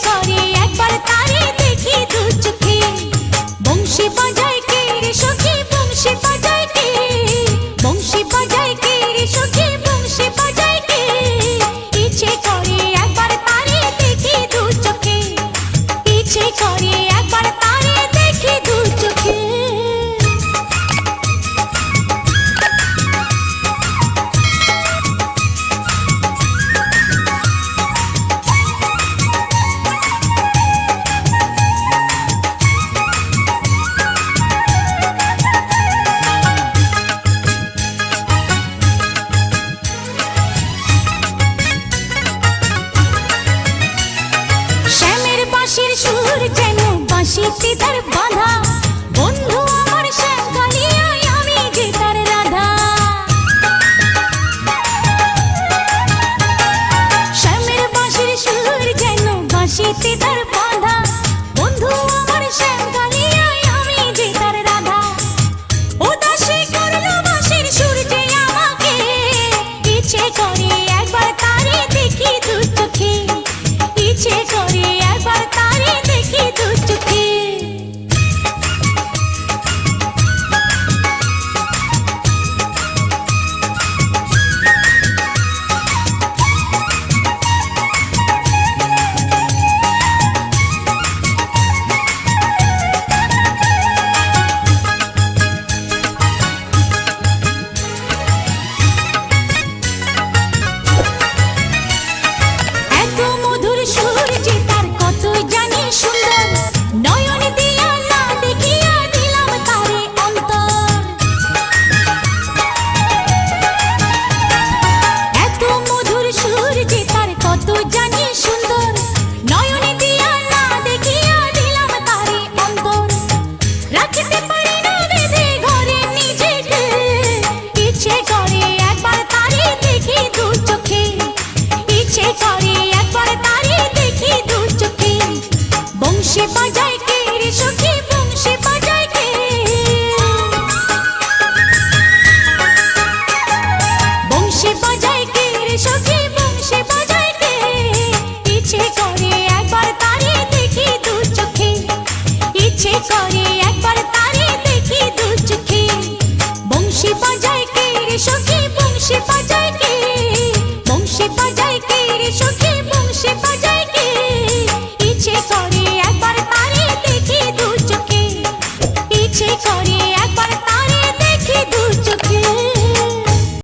করে একবার তারে দেখি দু চোখে। বংশী বাজায় কে রে সখী, বংশী বাজায় কে, বংশী বাজায় কে রে সখী, বংশী বাজায় কে। ইচ্ছে করে একবার তারে দেখি দু চোখে, ইচ্ছে করে একবার তারে দেখি দু চোখে। শ্যামের বাঁশির সুর যেন বাঁশিতে তার